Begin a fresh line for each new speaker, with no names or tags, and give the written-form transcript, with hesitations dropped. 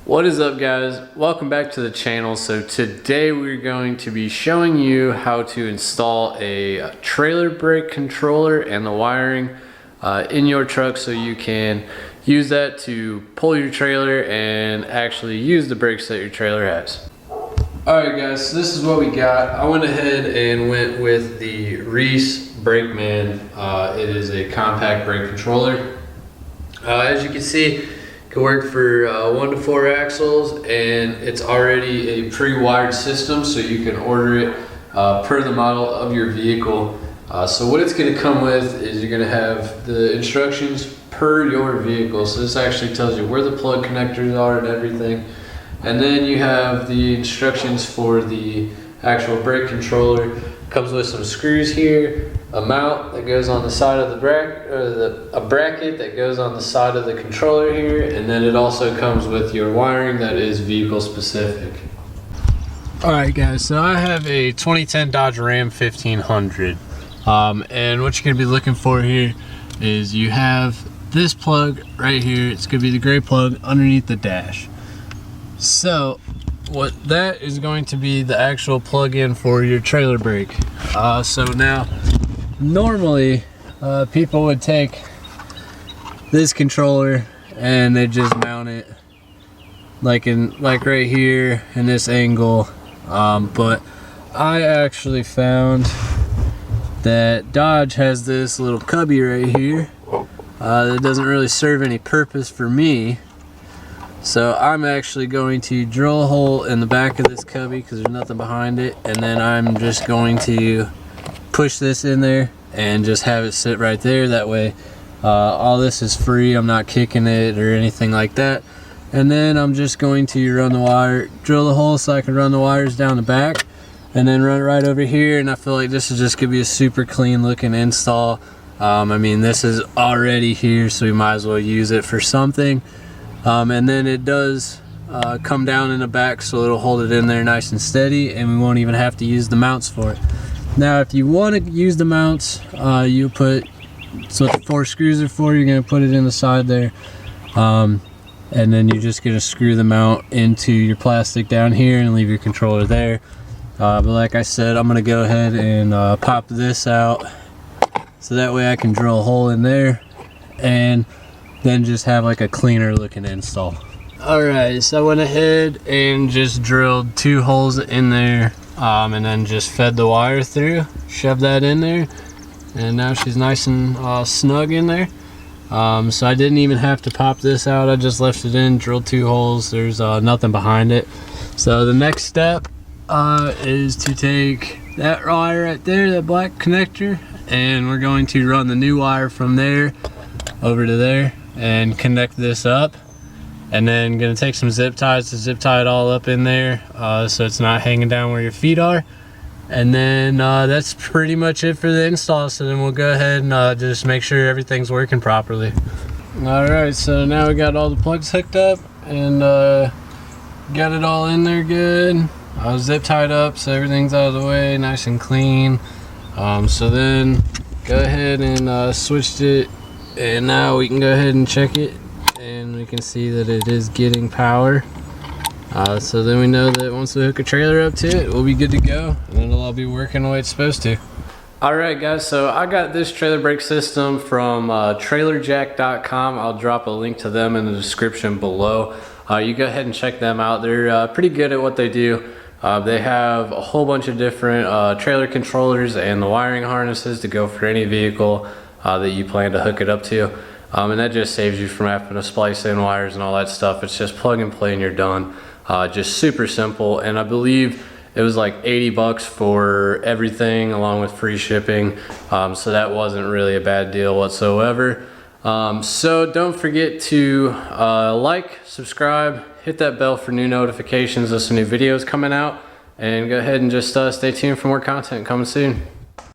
What is up, guys? Welcome back to the channel. So today we're going to be showing you how to install a trailer brake controller and the wiring in your truck so you can use that to pull your trailer and actually use the brakes that your trailer has. Alright guys, so this is what we got. I went ahead and went with the Reese Brakeman. It is a compact brake controller. As you can see, can work for 1 to 4 axles, and it's already a pre-wired system, so you can order it per the model of your vehicle. So what it's going to come with is you're going to have the instructions per your vehicle. So this actually tells you where the plug connectors are and everything. And then you have the instructions for the actual brake controller. Comes with some screws here, a mount that goes on the side of the bracket, or a bracket that goes on the side of the controller here, and then it also comes with your wiring that is vehicle specific. Alright guys, so I have a 2010 Dodge Ram 1500, and what you're going to be looking for here is you have this plug right here. It's going to be the gray plug underneath the dash. So what that is going to be the actual plug-in for your trailer brake. So now normally people would take this controller and they just mount it like right here in this angle, but I actually found that Dodge has this little cubby right here that doesn't really serve any purpose for me. So I'm actually going to drill a hole in the back of this cubby because there's nothing behind it, and then I'm just going to push this in there and just have it sit right there. That way all this is free, I'm not kicking it or anything like that. And then I'm just going to run the wire, drill the hole so I can run the wires down the back, and then run it right over here. And I feel like this is just gonna be a super clean looking install. I mean, this is already here, so we might as well use it for something. And then it does come down in the back, so it'll hold it in there nice and steady, and we won't even have to use the mounts for it. Now if you want to use the mounts, you put, so what the 4 screws are for, you're going to put it in the side there, and then you're just going to screw the mount into your plastic down here and leave your controller there. But like I said, I'm going to go ahead and pop this out so that way I can drill a hole in there and then just have like a cleaner looking install. Alright, so I went ahead and just drilled 2 holes in there, and then just fed the wire through, shoved that in there, and now she's nice and snug in there. So I didn't even have to pop this out, I just left it in, drilled 2 holes, there's nothing behind it. So the next step is to take that wire right there, that black connector, and we're going to run the new wire from there over to there and connect this up, and then gonna take some zip ties to zip tie it all up in there so it's not hanging down where your feet are. And then that's pretty much it for the install. So then we'll go ahead and just make sure everything's working properly. Alright, so now we got all the plugs hooked up and got it all in there good. Zip tied up so everything's out of the way, nice and clean. So then go ahead and switched it, and now we can go ahead and check it, and we can see that it is getting power. So then we know that once we hook a trailer up to it, we'll be good to go, and it'll all be working the way it's supposed to. Alright guys, so I got this trailer brake system from trailerjack.com. I'll drop a link to them in the description below. You go ahead and check them out. They're pretty good at what they do. They have a whole bunch of different trailer controllers and the wiring harnesses to go for any vehicle that you plan to hook it up to, and that just saves you from having to splice in wires and all that stuff. It's just plug and play and you're done. Just super simple, and I believe it was like 80 bucks for everything along with free shipping, so that wasn't really a bad deal whatsoever. So don't forget to like, subscribe, hit that bell for new notifications of some new videos coming out, and go ahead and just stay tuned for more content coming soon.